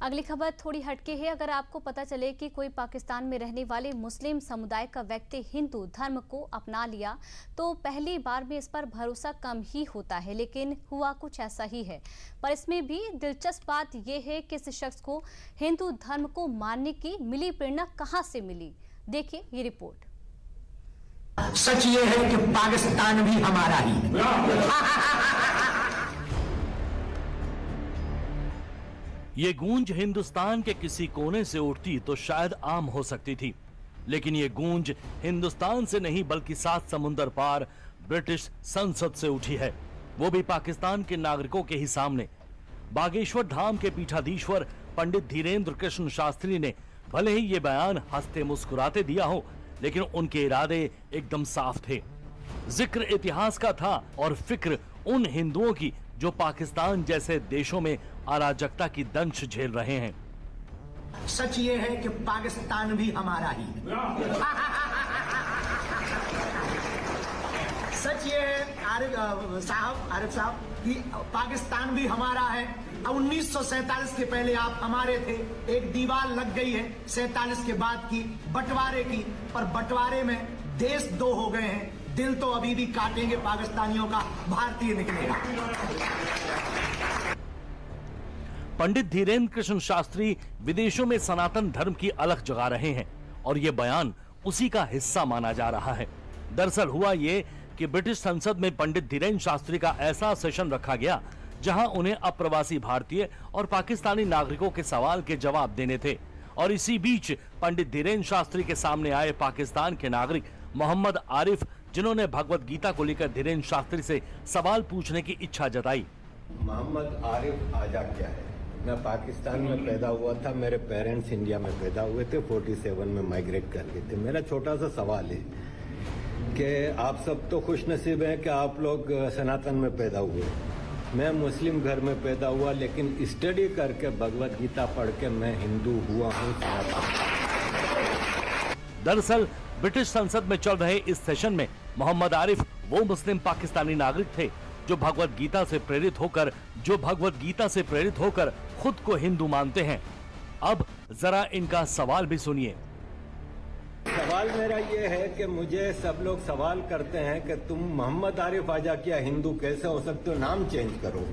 अगली खबर थोड़ी हटके है। अगर आपको पता चले कि कोई पाकिस्तान में रहने वाले मुस्लिम समुदाय का व्यक्ति हिंदू धर्म को अपना लिया तो पहली बार में इस पर भरोसा कम ही होता है, लेकिन हुआ कुछ ऐसा ही है। पर इसमें भी दिलचस्प बात यह है कि इस शख्स को हिंदू धर्म को मानने की मिली प्रेरणा कहां से मिली। देखिए ये रिपोर्ट। सच ये है कि पाकिस्तान भी हमारा ही है। ये गूंज हिंदुस्तान के किसी कोने से उठती तो शायद आम हो सकती थी, लेकिन ये गूंज हिंदुस्तान से नहीं बल्कि 7 समुंदर पार ब्रिटिश संसद से उठी है, वो भी पाकिस्तान के नागरिकों के ही सामने। बागेश्वर धाम के पीठाधीश्वर पंडित धीरेन्द्र कृष्ण शास्त्री ने भले ही ये बयान हंसते मुस्कुराते दिया हो, लेकिन उनके इरादे एकदम साफ थे। जिक्र इतिहास का था और फिक्र उन हिंदुओं की जो पाकिस्तान जैसे देशों में अराजकता की दंश झेल रहे हैं। सच ये है कि पाकिस्तान भी हमारा ही है। सच ये है आरिफ साहब कि पाकिस्तान भी हमारा है। 1947 के पहले आप हमारे थे। एक दीवार लग गई है 47 के बाद की बंटवारे की, पर बंटवारे में देश 2 हो गए हैं। दिल तो अभी भी काटेंगे पाकिस्तानियों का, भारतीय निकलेगा। पंडित धीरेन्द्र कृष्ण शास्त्री विदेशों में सनातन धर्म की अलख जगा रहे हैं और ये बयान उसी का हिस्सा माना जा रहा है। दरअसल हुआ ये कि ब्रिटिश संसद में पंडित धीरेन्द्र शास्त्री का ऐसा सेशन रखा गया जहां उन्हें अप्रवासी भारतीय और पाकिस्तानी नागरिकों के सवाल के जवाब देने थे, और इसी बीच पंडित धीरेन्द्र शास्त्री के सामने आए पाकिस्तान के नागरिक मोहम्मद आरिफ, जिन्होंने भगवत गीता को लेकर धीरेन्द्र शास्त्री से सवाल पूछने की इच्छा जताई। मोहम्मद आरिफ आजा क्या है? मैं पाकिस्तान में पैदा हुआ था, मेरे पेरेंट्स इंडिया में पैदा हुए थे, 47 में माइग्रेट कर गए थे। मेरा छोटा सा सवाल है कि आप सब तो खुश नसीब हैं कि आप लोग सनातन में पैदा हुए। मैं मुस्लिम घर में पैदा हुआ, लेकिन स्टडी करके भगवत गीता पढ़ के मैं हिंदू हुआ हूँ। दरअसल ब्रिटिश संसद में चल रहे इस सेशन में मोहम्मद आरिफ वो मुस्लिम पाकिस्तानी नागरिक थे जो भगवत गीता से प्रेरित होकर खुद को हिंदू मानते हैं। अब जरा इनका सवाल भी सुनिए। सवाल मेरा ये है कि मुझे सब लोग सवाल करते हैं कि तुम मोहम्मद आरिफ आजा क्या हिंदू कैसे हो सकते हो, नाम चेंज करो।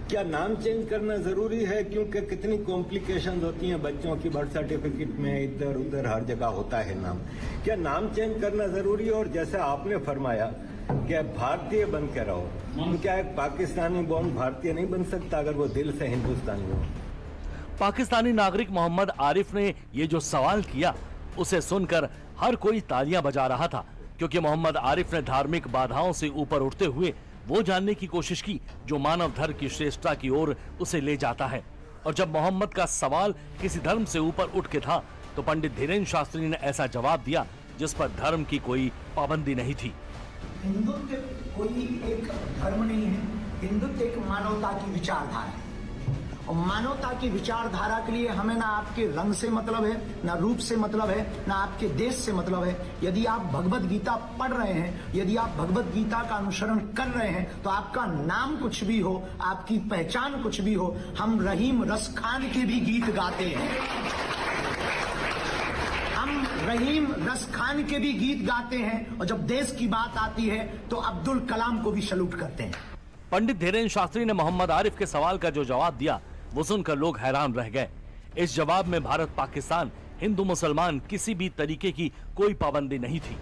क्या नाम चेंज करना जरूरी है? क्योंकि कितनी कॉम्प्लिकेशंस होती हैं बच्चों की, बर्थ सर्टिफिकेट में इधर उधर हर जगह होता है नाम। क्या नाम चेंज करना जरूरी है? और जैसे आपने फरमाया कि भारतीय बन के रहो, तो क्या एक पाकिस्तानी बॉर्न भारतीय नहीं बन सकता अगर वो दिल से हिंदुस्तानी हो? पाकिस्तानी नागरिक मोहम्मद आरिफ ने ये जो सवाल किया उसे सुनकर हर कोई तालियां बजा रहा था, क्योंकि मोहम्मद आरिफ ने धार्मिक बाधाओं से ऊपर उठते हुए वो जानने की कोशिश की जो मानव धर्म की श्रेष्ठता की ओर उसे ले जाता है। और जब मोहम्मद का सवाल किसी धर्म से ऊपर उठ के था तो पंडित धीरेन्द्र शास्त्री ने ऐसा जवाब दिया जिस पर धर्म की कोई पाबंदी नहीं थी। हिंदुत्व कोई एक धर्म नहीं है, हिंदुत्व एक मानवता की विचारधारा है। और मानवता की विचारधारा के लिए हमें ना आपके रंग से मतलब है, ना रूप से मतलब है, ना आपके देश से मतलब है। यदि आप भगवत गीता पढ़ रहे हैं, यदि आप भगवत गीता का अनुसरण कर रहे हैं, तो आपका नाम कुछ भी हो, आपकी पहचान कुछ भी हो, हम रहीम रस खान के भी गीत गाते हैं। हम रहीम रस खान के भी गीत गाते हैं, और जब देश की बात आती है तो अब्दुल कलाम को भी सैल्यूट करते हैं। पंडित धीरेन्द्र शास्त्री ने मोहम्मद आरिफ के सवाल का जो जवाब दिया वो सुनकर लोग हैरान रह गए। इस जवाब में भारत पाकिस्तान, हिंदू मुसलमान किसी भी तरीके की कोई पाबंदी नहीं थी।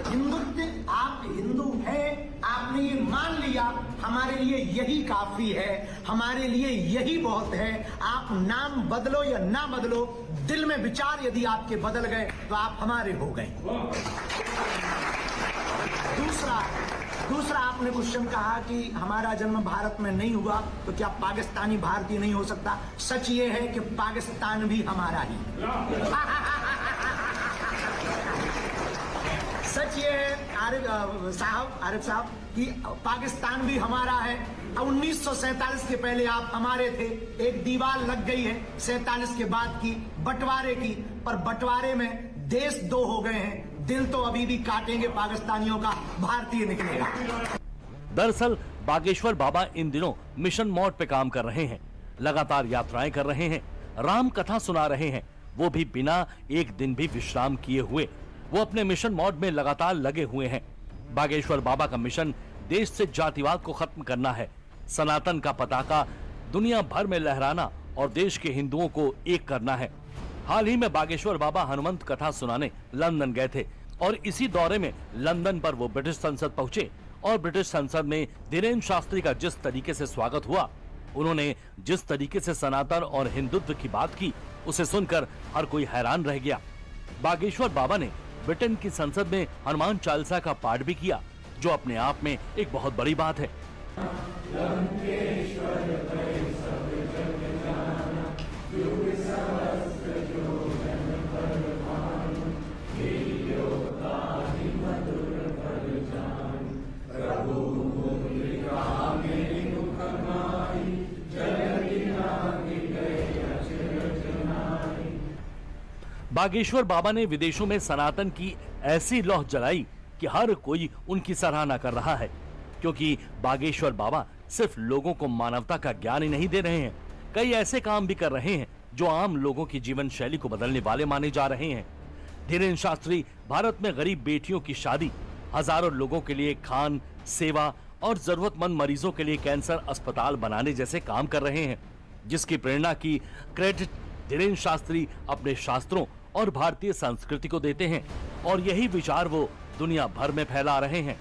हिंदुत्व, आप हिंदू हैं, आपने ये मान लिया, हमारे लिए यही काफी है, हमारे लिए यही बहुत है। आप नाम बदलो या ना बदलो, दिल में विचार यदि आपके बदल गए तो आप हमारे हो गए। दूसरा आपने क्वेश्चन कहा कि हमारा जन्म भारत में नहीं हुआ तो क्या पाकिस्तानी भारतीय नहीं हो सकता? सच ये है कि पाकिस्तान भी हमारा ही है। सच ये है आरिफ साहब कि पाकिस्तान भी हमारा है। 1947 के पहले आप हमारे थे। एक दीवार लग गई है 47 के बाद की बंटवारे की, पर बंटवारे में देश 2 हो गए हैं। दिल तो अभी भी काटेंगे पाकिस्तानियों का, भारतीय निकलेगा। दरअसल बागेश्वर बाबा इन दिनों मिशन मोड पे काम कर रहे हैं, लगातार यात्राएं कर रहे हैं। राम कथा सुना रहे हैं, वो भी बिना एक दिन भी विश्राम किए हुए। वो अपने मिशन मोड में लगातार लगे हुए हैं। बागेश्वर बाबा का मिशन देश से जातिवाद को खत्म करना है, सनातन का पताका दुनिया भर में लहराना और देश के हिंदुओं को एक करना है। हाल ही में बागेश्वर बाबा हनुमंत कथा सुनाने लंदन गए थे और इसी दौरे में लंदन पर वो ब्रिटिश संसद पहुंचे और ब्रिटिश संसद में धीरेन्द्र शास्त्री का जिस तरीके से स्वागत हुआ, उन्होंने जिस तरीके से सनातन और हिंदुत्व की बात की, उसे सुनकर हर कोई हैरान रह गया। बागेश्वर बाबा ने ब्रिटेन की संसद में हनुमान चालीसा का पाठ भी किया, जो अपने आप में एक बहुत बड़ी बात है। बागेश्वर बाबा ने विदेशों में सनातन की ऐसी लौह जलाई कि हर कोई उनकी सराहना कर रहा है, क्योंकि बागेश्वर बाबा सिर्फ लोगों को मानवता का ज्ञान ही नहीं दे रहे हैं, कई ऐसे काम भी कर रहे हैं जो आम लोगों की जीवन शैली को बदलने वाले माने जा रहे हैं। धीरेन्द्र शास्त्री भारत में गरीब बेटियों की शादी, हजारों लोगों के लिए खान सेवा और जरूरतमंद मरीजों के लिए कैंसर अस्पताल बनाने जैसे काम कर रहे हैं, जिसकी प्रेरणा की क्रेडिट धीरेन्द्र शास्त्री अपने शास्त्रों और भारतीय संस्कृति को देते हैं और यही विचार वो दुनिया भर में फैला रहे हैं।